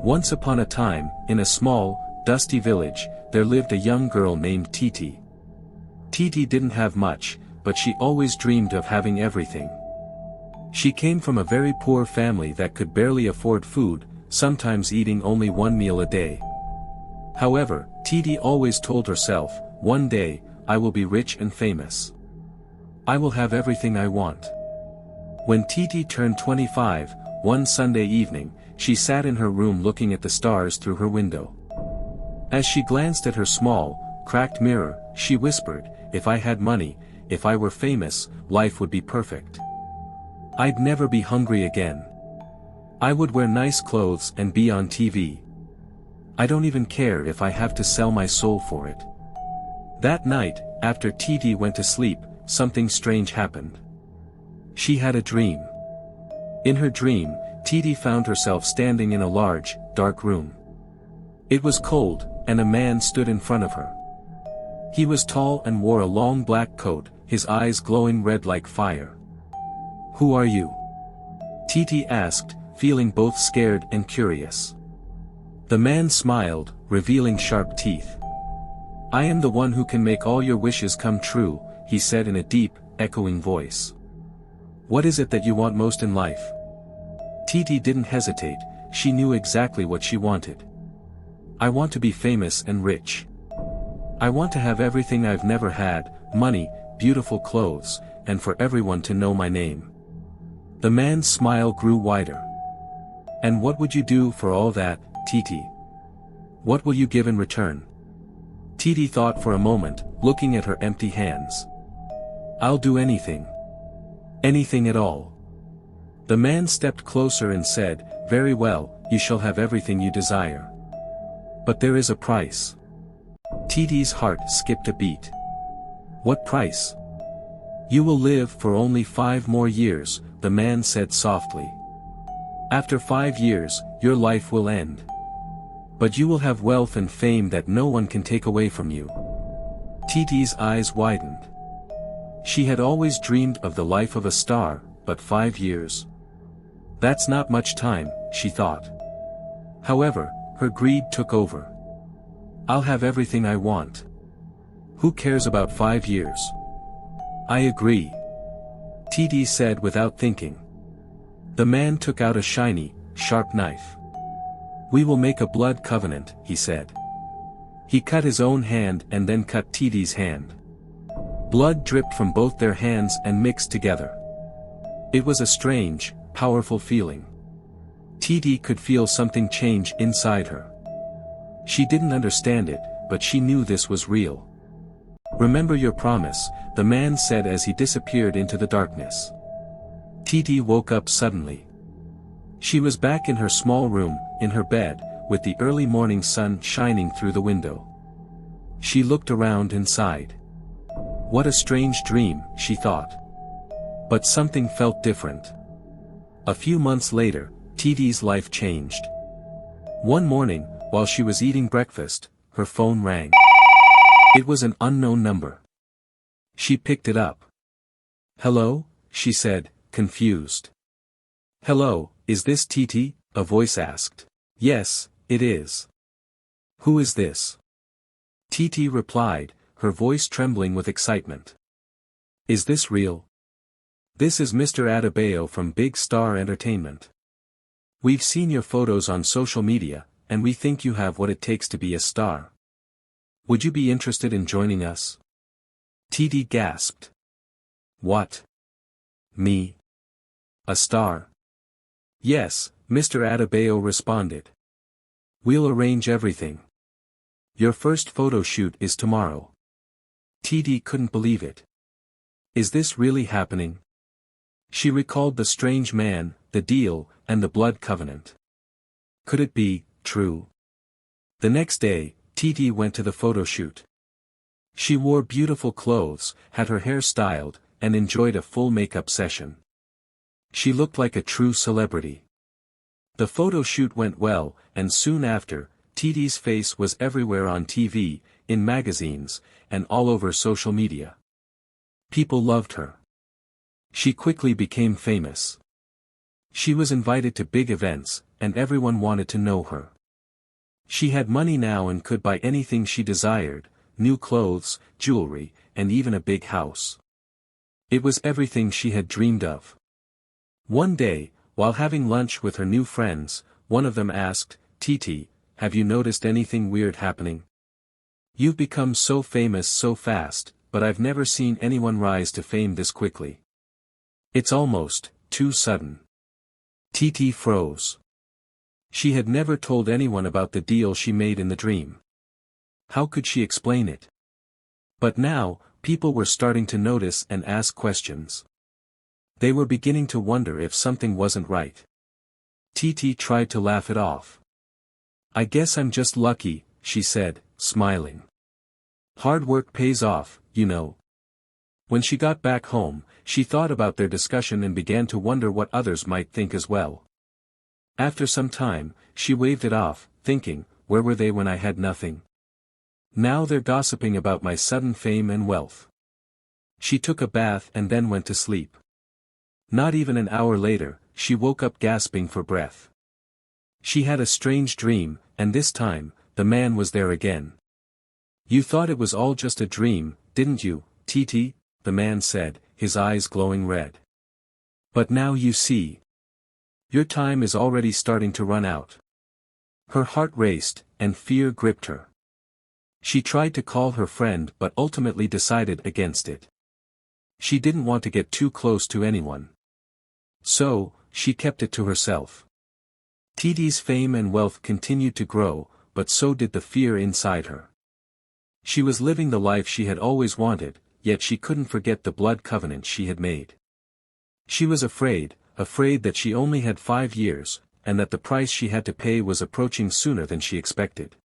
Once upon a time, in a small, dusty village, there lived a young girl named Titi. Titi didn't have much, but she always dreamed of having everything. She came from a very poor family that could barely afford food, sometimes eating only one meal a day. However, Titi always told herself, "One day, I will be rich and famous. I will have everything I want." When Titi turned 25, one Sunday evening, she sat in her room looking at the stars through her window. As she glanced at her small, cracked mirror, she whispered, "If I had money, if I were famous, life would be perfect. I'd never be hungry again. I would wear nice clothes and be on TV. I don't even care if I have to sell my soul for it." That night, after Titi went to sleep, something strange happened. She had a dream. In her dream, Titi found herself standing in a large, dark room. It was cold, and a man stood in front of her. He was tall and wore a long black coat, his eyes glowing red like fire. "Who are you?" Titi asked, feeling both scared and curious. The man smiled, revealing sharp teeth. "I am the one who can make all your wishes come true," he said in a deep, echoing voice. "What is it that you want most in life?" Titi didn't hesitate, she knew exactly what she wanted. "I want to be famous and rich. I want to have everything I've never had, money, beautiful clothes, and for everyone to know my name." The man's smile grew wider. "And what would you do for all that, Titi? What will you give in return?" Titi thought for a moment, looking at her empty hands. "I'll do anything. Anything at all." The man stepped closer and said, "Very well, you shall have everything you desire. But there is a price." Titi's heart skipped a beat. "What price?" "You will live for only 5 more years," the man said softly. "After 5 years, your life will end. But you will have wealth and fame that no one can take away from you." Titi's eyes widened. She had always dreamed of the life of a star, but 5 years? That's not much time, she thought. However, her greed took over. "I'll have everything I want. Who cares about 5 years?" "I agree," Titi said without thinking. The man took out a shiny, sharp knife. "We will make a blood covenant," he said. He cut his own hand and then cut Titi's hand. Blood dripped from both their hands and mixed together. It was a strange, powerful feeling. Titi could feel something change inside her. She didn't understand it, but she knew this was real. "Remember your promise," the man said as he disappeared into the darkness. Titi woke up suddenly. She was back in her small room, in her bed, with the early morning sun shining through the window. She looked around and sighed. What a strange dream, she thought. But something felt different. A few months later, Titi's life changed. One morning, while she was eating breakfast, her phone rang. It was an unknown number. She picked it up. "Hello?" she said, confused. "Hello, is this Titi?" a voice asked. "Yes, it is." "Who is this?" Titi replied, her voice trembling with excitement. "Is this real? This is Mr. Adebayo from Big Star Entertainment. We've seen your photos on social media, and we think you have what it takes to be a star. Would you be interested in joining us?" Titi gasped. "What? Me? A star?" "Yes," Mr. Adebayo responded. "We'll arrange everything. Your first photo shoot is tomorrow." Titi couldn't believe it. Is this really happening? She recalled the strange man, the deal, and the blood covenant. Could it be true? The next day, Titi went to the photo shoot. She wore beautiful clothes, had her hair styled, and enjoyed a full makeup session. She looked like a true celebrity. The photo shoot went well, and soon after, Titi's face was everywhere on TV, in magazines, and all over social media. People loved her. She quickly became famous. She was invited to big events, and everyone wanted to know her. She had money now and could buy anything she desired, new clothes, jewelry, and even a big house. It was everything she had dreamed of. One day, while having lunch with her new friends, one of them asked, "Titi, have you noticed anything weird happening? You've become so famous so fast, but I've never seen anyone rise to fame this quickly. It's almost too sudden." Titi froze. She had never told anyone about the deal she made in the dream. How could she explain it? But now, people were starting to notice and ask questions. They were beginning to wonder if something wasn't right. Titi tried to laugh it off. "I guess I'm just lucky," she said, smiling. "Hard work pays off, you know." When she got back home, she thought about their discussion and began to wonder what others might think as well. After some time, she waved it off, thinking, where were they when I had nothing? Now they're gossiping about my sudden fame and wealth. She took a bath and then went to sleep. Not even an hour later, she woke up gasping for breath. She had a strange dream, and this time, the man was there again. "You thought it was all just a dream, didn't you, Titi?" the man said, his eyes glowing red. "But now you see. Your time is already starting to run out." Her heart raced, and fear gripped her. She tried to call her friend but ultimately decided against it. She didn't want to get too close to anyone. So, she kept it to herself. Titi's fame and wealth continued to grow, but so did the fear inside her. She was living the life she had always wanted, yet she couldn't forget the blood covenant she had made. She was afraid that she only had 5 years, and that the price she had to pay was approaching sooner than she expected.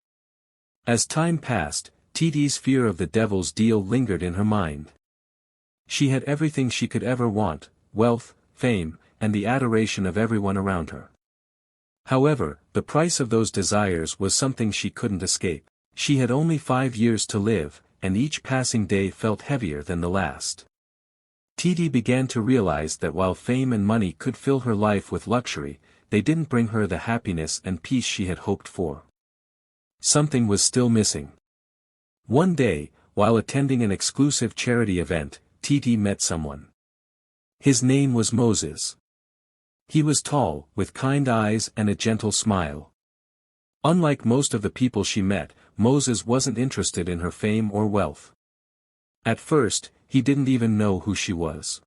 As time passed, Titi's fear of the devil's deal lingered in her mind. She had everything she could ever want: wealth, fame, and the adoration of everyone around her. However, the price of those desires was something she couldn't escape. She had only 5 years to live, and each passing day felt heavier than the last. Titi began to realize that while fame and money could fill her life with luxury, they didn't bring her the happiness and peace she had hoped for. Something was still missing. One day, while attending an exclusive charity event, Titi met someone. His name was Moses. He was tall, with kind eyes and a gentle smile. Unlike most of the people she met, Moses wasn't interested in her fame or wealth. At first, he didn't even know who she was.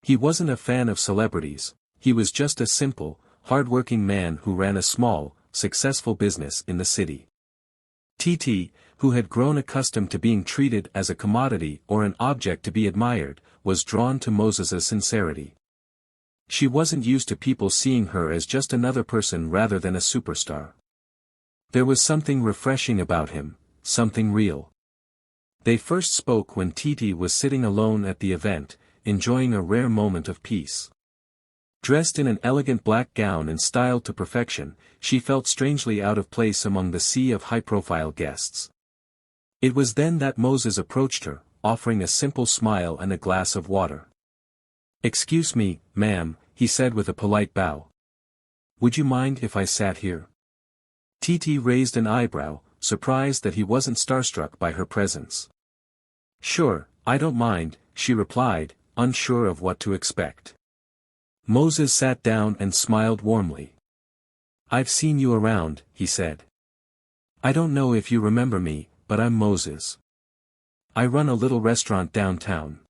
He wasn't a fan of celebrities, he was just a simple, hard-working man who ran a small, successful business in the city. Titi, who had grown accustomed to being treated as a commodity or an object to be admired, was drawn to Moses's sincerity. She wasn't used to people seeing her as just another person rather than a superstar. There was something refreshing about him, something real. They first spoke when Titi was sitting alone at the event, enjoying a rare moment of peace. Dressed in an elegant black gown and styled to perfection, she felt strangely out of place among the sea of high-profile guests. It was then that Moses approached her, offering a simple smile and a glass of water. "Excuse me, ma'am," he said with a polite bow. "Would you mind if I sat here?" Titi raised an eyebrow, surprised that he wasn't starstruck by her presence. "Sure, I don't mind," she replied, unsure of what to expect. Moses sat down and smiled warmly. "I've seen you around," he said. "I don't know if you remember me, but I'm Moses. I run a little restaurant downtown.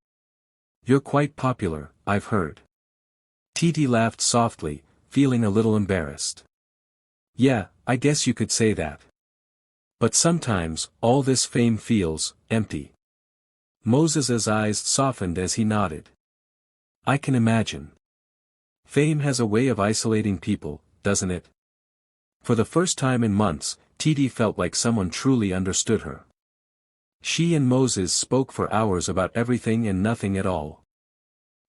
You're quite popular, I've heard." Titi laughed softly, feeling a little embarrassed. "Yeah, I guess you could say that. But sometimes, all this fame feels empty." Moses's eyes softened as he nodded. "I can imagine. Fame has a way of isolating people, doesn't it?" For the first time in months, Titi felt like someone truly understood her. She and Moses spoke for hours about everything and nothing at all.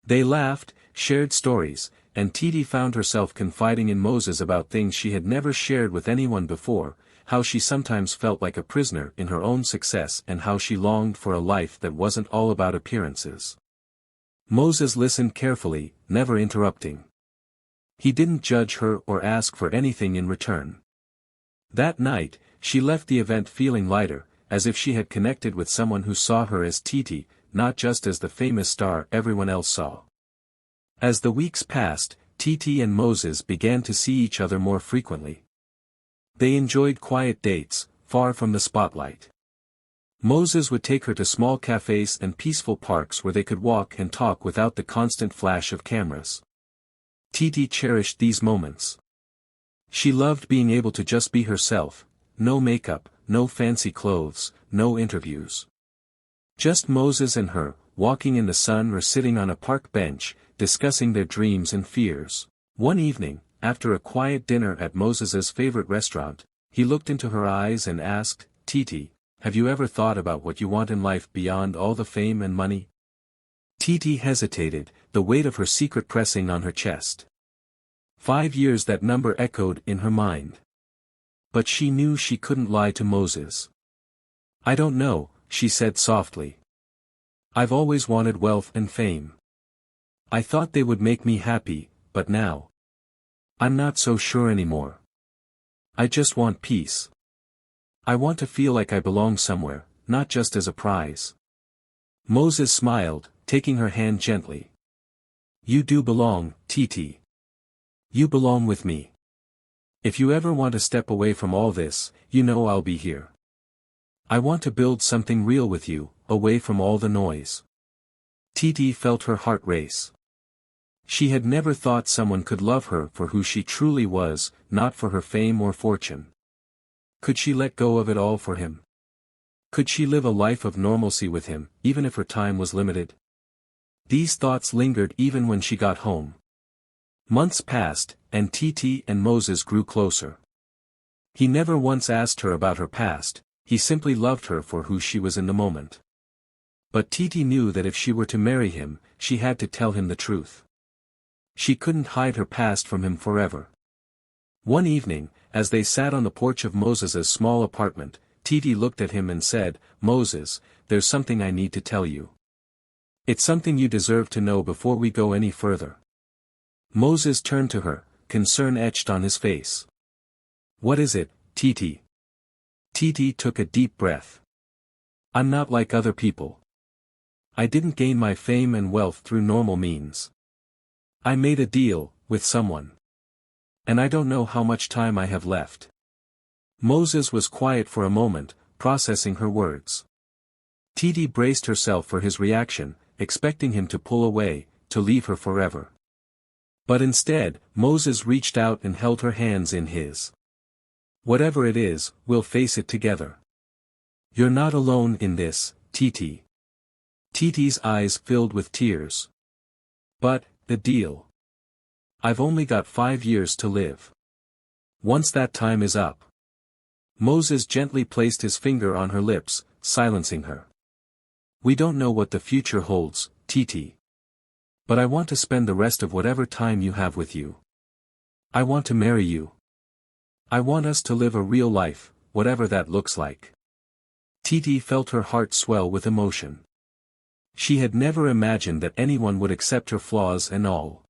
They laughed, shared stories, and Titi found herself confiding in Moses about things she had never shared with anyone before, how she sometimes felt like a prisoner in her own success and how she longed for a life that wasn't all about appearances. Moses listened carefully, never interrupting. He didn't judge her or ask for anything in return. That night, she left the event feeling lighter, as if she had connected with someone who saw her as Titi, not just as the famous star everyone else saw. As the weeks passed, Titi and Moses began to see each other more frequently. They enjoyed quiet dates, far from the spotlight. Moses would take her to small cafes and peaceful parks where they could walk and talk without the constant flash of cameras. Titi cherished these moments. She loved being able to just be herself, no makeup, no fancy clothes, no interviews. Just Moses and her, walking in the sun or sitting on a park bench, discussing their dreams and fears. One evening, after a quiet dinner at Moses's favorite restaurant, he looked into her eyes and asked, "Titi, have you ever thought about what you want in life beyond all the fame and money?" Titi hesitated, the weight of her secret pressing on her chest. 5 years, that number echoed in her mind. But she knew she couldn't lie to Moses. "I don't know," she said softly. "I've always wanted wealth and fame. I thought they would make me happy, but now I'm not so sure anymore. I just want peace. I want to feel like I belong somewhere, not just as a prize." Moses smiled, taking her hand gently. "You do belong, Titi. You belong with me. If you ever want to step away from all this, you know I'll be here. I want to build something real with you, away from all the noise." Titi felt her heart race. She had never thought someone could love her for who she truly was, not for her fame or fortune. Could she let go of it all for him? Could she live a life of normalcy with him, even if her time was limited? These thoughts lingered even when she got home. Months passed, and Titi and Moses grew closer. He never once asked her about her past, he simply loved her for who she was in the moment. But Titi knew that if she were to marry him, she had to tell him the truth. She couldn't hide her past from him forever. One evening, as they sat on the porch of Moses's small apartment, Titi looked at him and said, "Moses, there's something I need to tell you. It's something you deserve to know before we go any further." Moses turned to her, concern etched on his face. "What is it, Titi?" Titi took a deep breath. "I'm not like other people. I didn't gain my fame and wealth through normal means. I made a deal, with someone. And I don't know how much time I have left." Moses was quiet for a moment, processing her words. Titi braced herself for his reaction, expecting him to pull away, to leave her forever. But instead, Moses reached out and held her hands in his. "Whatever it is, we'll face it together. You're not alone in this, Titi." Titi's eyes filled with tears. "But, the deal. I've only got 5 years to live. Once that time is up." Moses gently placed his finger on her lips, silencing her. "We don't know what the future holds, Titi. But I want to spend the rest of whatever time you have with you. I want to marry you. I want us to live a real life, whatever that looks like." Titi felt her heart swell with emotion. She had never imagined that anyone would accept her flaws and all.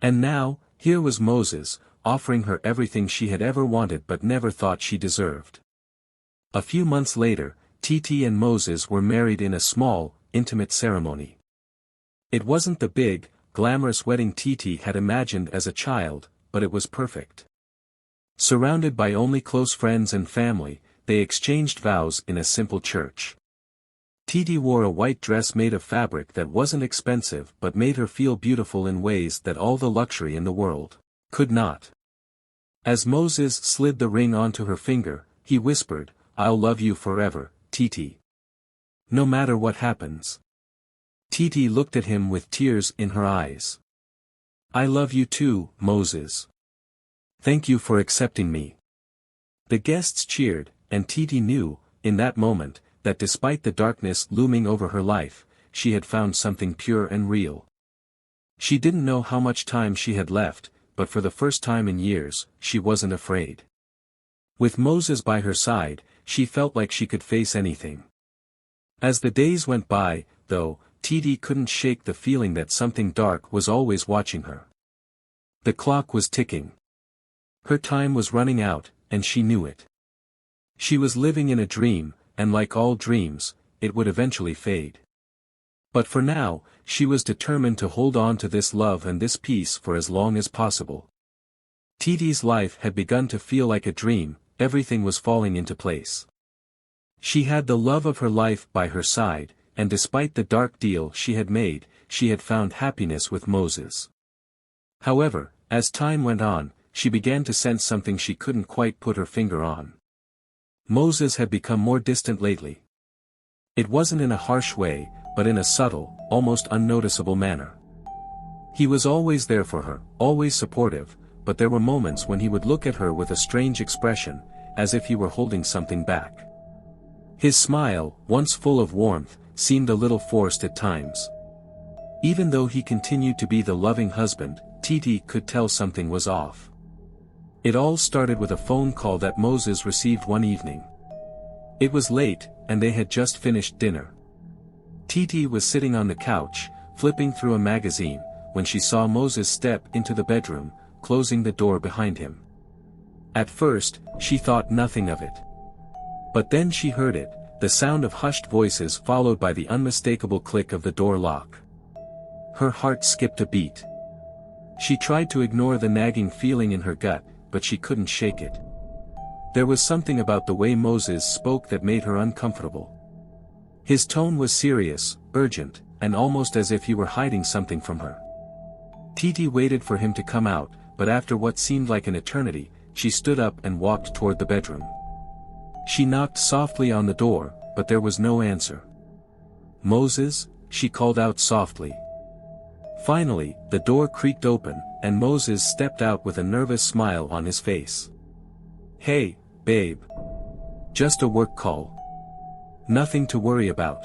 And now, here was Moses, offering her everything she had ever wanted but never thought she deserved. A few months later, Titi and Moses were married in a small, intimate ceremony. It wasn't the big, glamorous wedding Titi had imagined as a child, but it was perfect. Surrounded by only close friends and family, they exchanged vows in a simple church. Titi wore a white dress made of fabric that wasn't expensive but made her feel beautiful in ways that all the luxury in the world could not. As Moses slid the ring onto her finger, he whispered, "I'll love you forever, Titi. No matter what happens." Titi looked at him with tears in her eyes. "I love you too, Moses. Thank you for accepting me." The guests cheered, and Titi knew, in that moment, that despite the darkness looming over her life, she had found something pure and real. She didn't know how much time she had left, but for the first time in years, she wasn't afraid. With Moses by her side, she felt like she could face anything. As the days went by, though, Titi couldn't shake the feeling that something dark was always watching her. The clock was ticking. Her time was running out, and she knew it. She was living in a dream, and like all dreams, it would eventually fade. But for now, she was determined to hold on to this love and this peace for as long as possible. Titi's life had begun to feel like a dream, everything was falling into place. She had the love of her life by her side, and despite the dark deal she had made, she had found happiness with Moses. However, as time went on, she began to sense something she couldn't quite put her finger on. Moses had become more distant lately. It wasn't in a harsh way, but in a subtle, almost unnoticeable manner. He was always there for her, always supportive, but there were moments when he would look at her with a strange expression, as if he were holding something back. His smile, once full of warmth, seemed a little forced at times. Even though he continued to be the loving husband, Titi could tell something was off. It all started with a phone call that Moses received one evening. It was late, and they had just finished dinner. Titi was sitting on the couch, flipping through a magazine, when she saw Moses step into the bedroom, closing the door behind him. At first, she thought nothing of it. But then she heard it, the sound of hushed voices followed by the unmistakable click of the door lock. Her heart skipped a beat. She tried to ignore the nagging feeling in her gut, but she couldn't shake it. There was something about the way Moses spoke that made her uncomfortable. His tone was serious, urgent, and almost as if he were hiding something from her. Titi waited for him to come out, but after what seemed like an eternity, she stood up and walked toward the bedroom. She knocked softly on the door, but there was no answer. "Moses?" she called out softly. Finally, the door creaked open, and Moses stepped out with a nervous smile on his face. "Hey, babe. Just a work call. Nothing to worry about."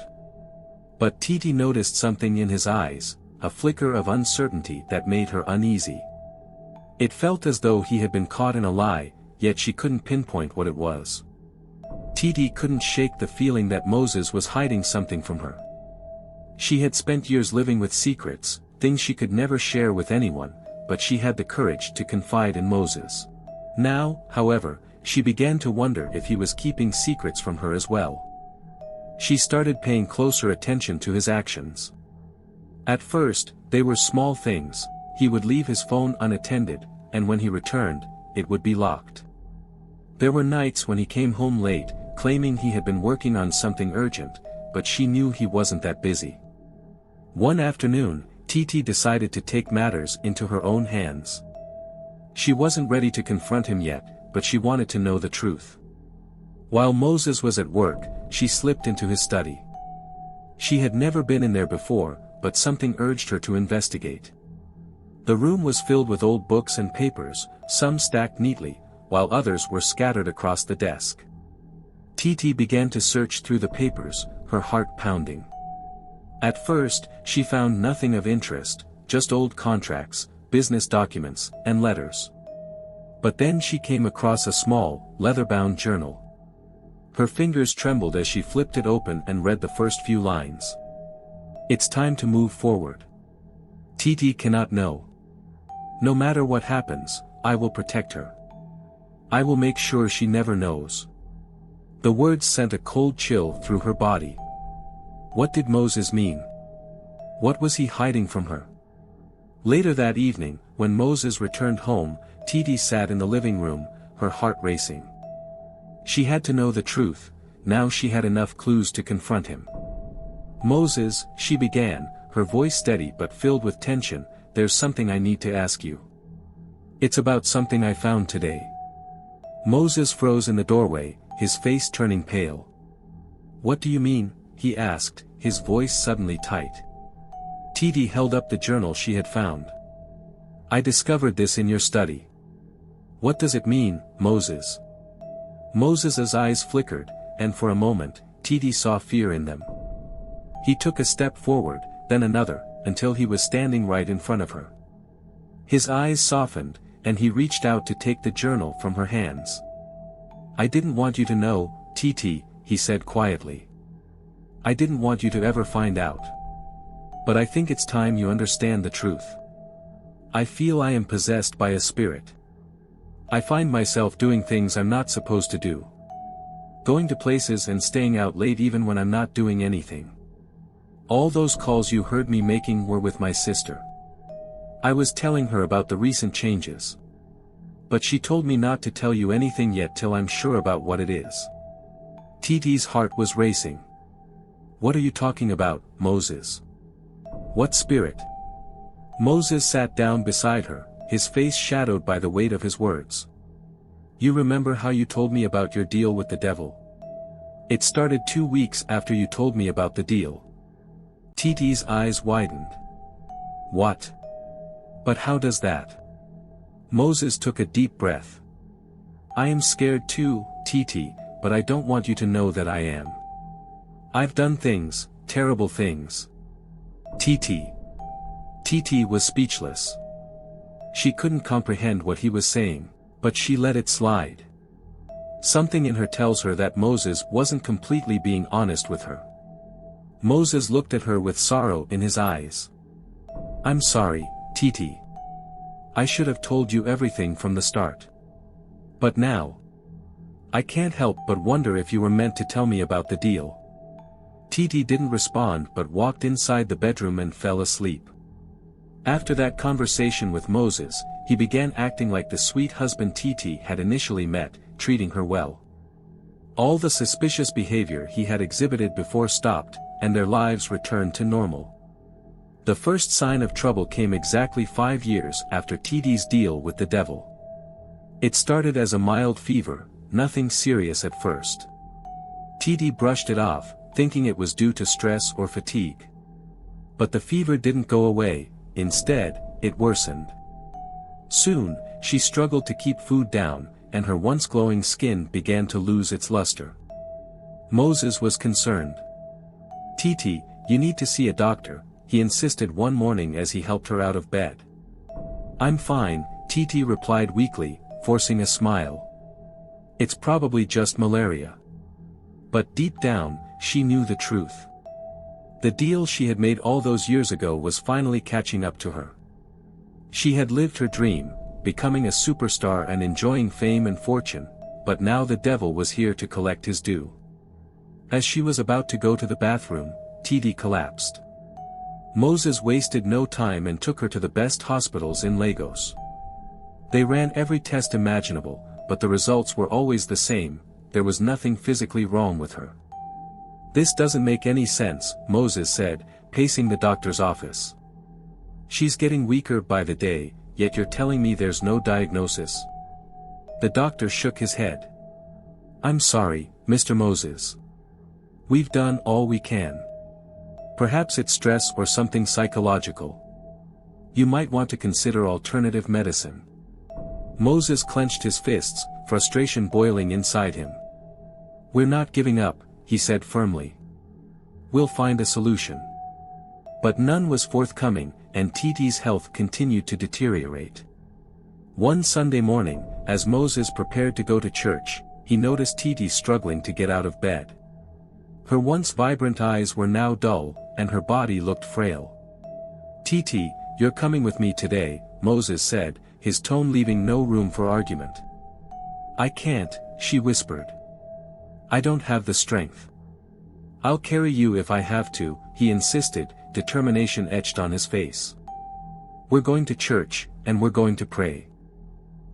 But Titi noticed something in his eyes, a flicker of uncertainty that made her uneasy. It felt as though he had been caught in a lie, yet she couldn't pinpoint what it was. Titi couldn't shake the feeling that Moses was hiding something from her. She had spent years living with secrets, things she could never share with anyone, but she had the courage to confide in Moses. Now, however, she began to wonder if he was keeping secrets from her as well. She started paying closer attention to his actions. At first, they were small things. He would leave his phone unattended, and when he returned, it would be locked. There were nights when he came home late, claiming he had been working on something urgent, but she knew he wasn't that busy. One afternoon, Titi decided to take matters into her own hands. She wasn't ready to confront him yet, but she wanted to know the truth. While Moses was at work, she slipped into his study. She had never been in there before, but something urged her to investigate. The room was filled with old books and papers, some stacked neatly, while others were scattered across the desk. Titi began to search through the papers, her heart pounding. At first, she found nothing of interest, just old contracts, business documents, and letters. But then she came across a small, leather-bound journal. Her fingers trembled as she flipped it open and read the first few lines. "It's time to move forward. Titi cannot know. No matter what happens, I will protect her. I will make sure she never knows." The words sent a cold chill through her body. What did Moses mean? What was he hiding from her? Later that evening, when Moses returned home, Titi sat in the living room, her heart racing. She had to know the truth, now she had enough clues to confront him. "Moses," she began, her voice steady but filled with tension, "there's something I need to ask you. It's about something I found today." Moses froze in the doorway, his face turning pale. "What do you mean?" he asked, his voice suddenly tight. Titi held up the journal she had found. "I discovered this in your study." "What does it mean, Moses?" Moses's eyes flickered, and for a moment, Titi saw fear in them. He took a step forward, then another, until he was standing right in front of her. His eyes softened, and he reached out to take the journal from her hands. "I didn't want you to know, Titi," he said quietly. "I didn't want you to ever find out. But I think it's time you understand the truth. I feel I am possessed by a spirit. I find myself doing things I'm not supposed to do. Going to places and staying out late even when I'm not doing anything. All those calls you heard me making were with my sister. I was telling her about the recent changes. But she told me not to tell you anything yet till I'm sure about what it is. Titi's heart was racing. What are you talking about, Moses? What spirit? Moses sat down beside her, his face shadowed by the weight of his words. You remember how you told me about your deal with the devil? It started 2 weeks after you told me about the deal. Titi's eyes widened. What? But how does that? Moses took a deep breath. I am scared too, Titi, but I don't want you to know that I am. I've done things, terrible things. Titi. Titi was speechless. She couldn't comprehend what he was saying, but she let it slide. Something in her tells her that Moses wasn't completely being honest with her. Moses looked at her with sorrow in his eyes. I'm sorry, Titi. I should have told you everything from the start. But now, I can't help but wonder if you were meant to tell me about the deal. Titi didn't respond but walked inside the bedroom and fell asleep. After that conversation with Moses, he began acting like the sweet husband Titi had initially met, treating her well. All the suspicious behavior he had exhibited before stopped, and their lives returned to normal. The first sign of trouble came exactly 5 years after Titi's deal with the devil. It started as a mild fever, nothing serious at first. Titi brushed it off, thinking it was due to stress or fatigue. But the fever didn't go away, instead, it worsened. Soon, she struggled to keep food down, and her once glowing skin began to lose its luster. Moses was concerned. Titi, you need to see a doctor, he insisted one morning as he helped her out of bed. I'm fine, Titi replied weakly, forcing a smile. It's probably just malaria. But deep down, she knew the truth. The deal she had made all those years ago was finally catching up to her. She had lived her dream, becoming a superstar and enjoying fame and fortune, but now the devil was here to collect his due. As she was about to go to the bathroom, Titi collapsed. Moses wasted no time and took her to the best hospitals in Lagos. They ran every test imaginable, but the results were always the same, there was nothing physically wrong with her. This doesn't make any sense, Moses said, pacing the doctor's office. She's getting weaker by the day, yet you're telling me there's no diagnosis. The doctor shook his head. I'm sorry, Mr. Moses. We've done all we can. Perhaps it's stress or something psychological. You might want to consider alternative medicine. Moses clenched his fists, frustration boiling inside him. We're not giving up, he said firmly. We'll find a solution. But none was forthcoming, and Titi's health continued to deteriorate. One Sunday morning, as Moses prepared to go to church, he noticed Titi struggling to get out of bed. Her once vibrant eyes were now dull, and her body looked frail. Titi, you're coming with me today, Moses said, his tone leaving no room for argument. I can't, she whispered. I don't have the strength. I'll carry you if I have to, he insisted, determination etched on his face. We're going to church, and we're going to pray.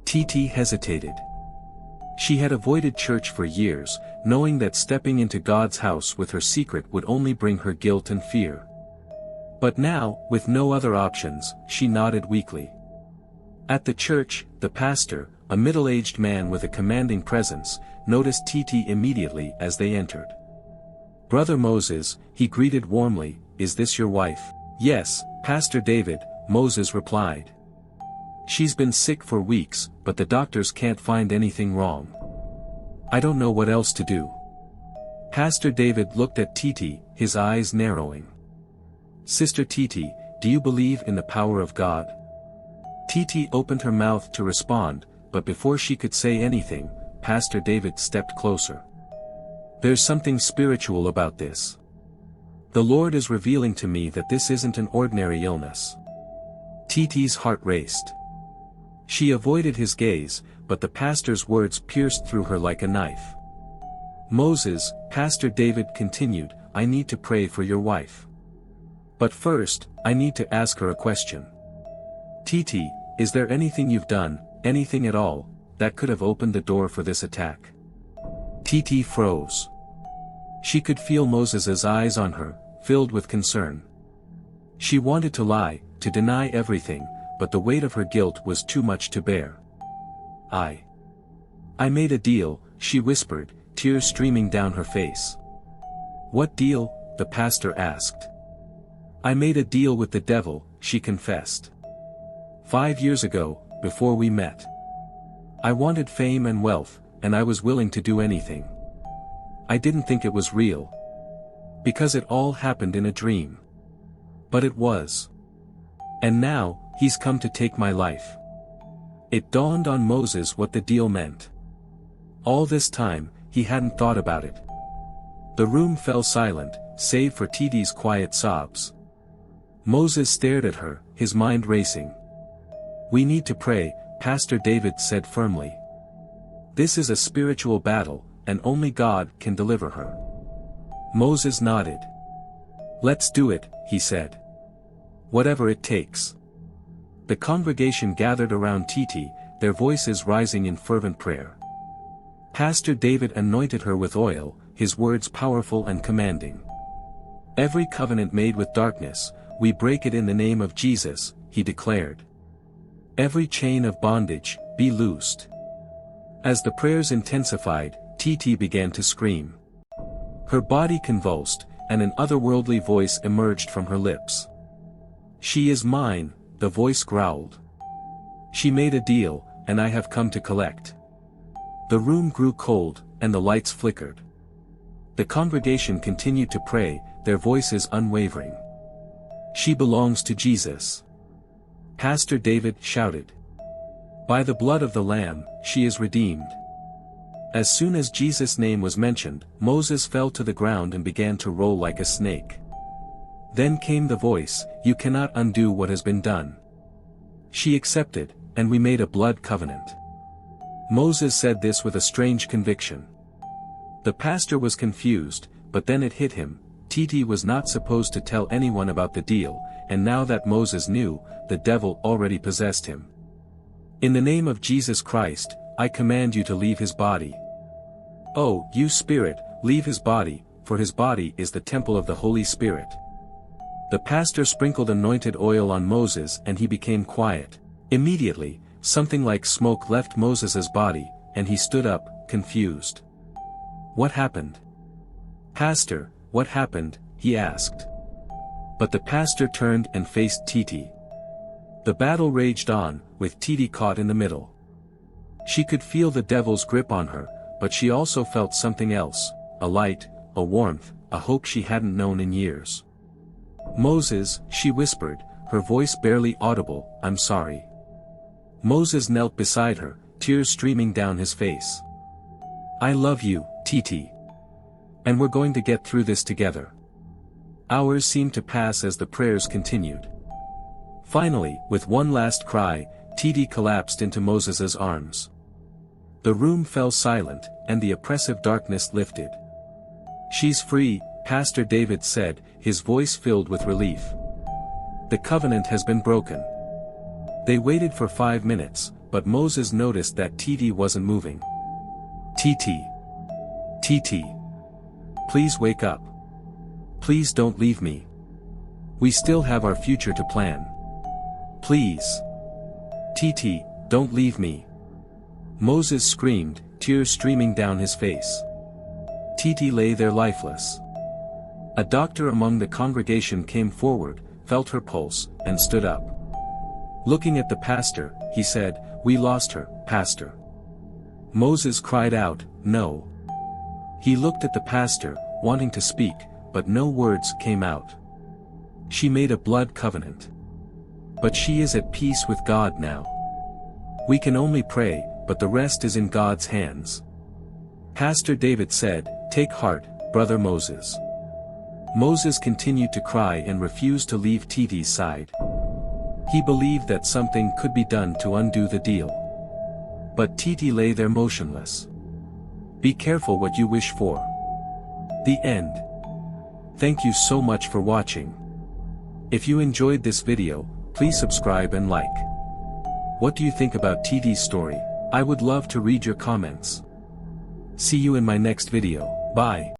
Titi hesitated. She had avoided church for years, knowing that stepping into God's house with her secret would only bring her guilt and fear. But now, with no other options, she nodded weakly. At the church, the pastor, a middle-aged man with a commanding presence, noticed Titi immediately as they entered. Brother Moses, he greeted warmly, is this your wife? Yes, Pastor David, Moses replied. She's been sick for weeks, but the doctors can't find anything wrong. I don't know what else to do. Pastor David looked at Titi, his eyes narrowing. Sister Titi, do you believe in the power of God? Titi opened her mouth to respond, but before she could say anything, Pastor David stepped closer. There's something spiritual about this. The Lord is revealing to me that this isn't an ordinary illness. Titi's heart raced. She avoided his gaze, but the pastor's words pierced through her like a knife. "Moses," Pastor David continued, "I need to pray for your wife. But first, I need to ask her a question. Titi, is there anything you've done, anything at all, that could have opened the door for this attack?" Titi froze. She could feel Moses's eyes on her, filled with concern. She wanted to lie, to deny everything, but the weight of her guilt was too much to bear. I made a deal," she whispered, tears streaming down her face. "What deal?" the pastor asked. "I made a deal with the devil," she confessed. 5 years ago, before we met. I wanted fame and wealth, and I was willing to do anything. I didn't think it was real. Because it all happened in a dream. But it was. And now, he's come to take my life." It dawned on Moses what the deal meant. All this time, he hadn't thought about it. The room fell silent, save for Titi's quiet sobs. Moses stared at her, his mind racing. "We need to pray," Pastor David said firmly. "This is a spiritual battle, and only God can deliver her." Moses nodded. "Let's do it," he said. "Whatever it takes." The congregation gathered around Titi, their voices rising in fervent prayer. Pastor David anointed her with oil, his words powerful and commanding. "Every covenant made with darkness, we break it in the name of Jesus," he declared. "Every chain of bondage, be loosed." As the prayers intensified, Titi began to scream. Her body convulsed, and an otherworldly voice emerged from her lips. "She is mine," the voice growled. "She made a deal, and I have come to collect." The room grew cold, and the lights flickered. The congregation continued to pray, their voices unwavering. "She belongs to Jesus," Pastor David shouted. "By the blood of the Lamb, she is redeemed." As soon as Jesus' name was mentioned, Moses fell to the ground and began to roll like a snake. Then came the voice, "You cannot undo what has been done." She accepted, and we made a blood covenant. Moses said this with a strange conviction. The pastor was confused, but then it hit him. Titi was not supposed to tell anyone about the deal, and now that Moses knew, the devil already possessed him. "In the name of Jesus Christ, I command you to leave his body. Oh, you spirit, leave his body, for his body is the temple of the Holy Spirit." The pastor sprinkled anointed oil on Moses and he became quiet. Immediately, something like smoke left Moses's body, and he stood up, confused. "What happened?" "Pastor, what happened?" he asked. But the pastor turned and faced Titi. The battle raged on, with Titi caught in the middle. She could feel the devil's grip on her, but she also felt something else, a light, a warmth, a hope she hadn't known in years. "Moses," she whispered, her voice barely audible, "I'm sorry." Moses knelt beside her, tears streaming down his face. "I love you, Titi. And we're going to get through this together." Hours seemed to pass as the prayers continued. Finally, with one last cry, Titi collapsed into Moses's arms. The room fell silent, and the oppressive darkness lifted. "She's free," Pastor David said, his voice filled with relief. "The covenant has been broken." They waited for 5 minutes, but Moses noticed that Titi wasn't moving. "Titi. Titi. Please wake up. Please don't leave me. We still have our future to plan. Please. Titi, don't leave me." Moses screamed, tears streaming down his face. Titi lay there lifeless. A doctor among the congregation came forward, felt her pulse, and stood up. Looking at the pastor, he said, "We lost her, Pastor." Moses cried out, "No." He looked at the pastor, wanting to speak, but no words came out. "She made a blood covenant. But she is at peace with God now. We can only pray, but the rest is in God's hands." Pastor David said, "Take heart, brother Moses." Moses continued to cry and refused to leave Titi's side. He believed that something could be done to undo the deal. But Titi lay there motionless. Be careful what you wish for. The end. Thank you so much for watching. If you enjoyed this video, please subscribe and like. What do you think about Titi's story? I would love to read your comments. See you in my next video. Bye.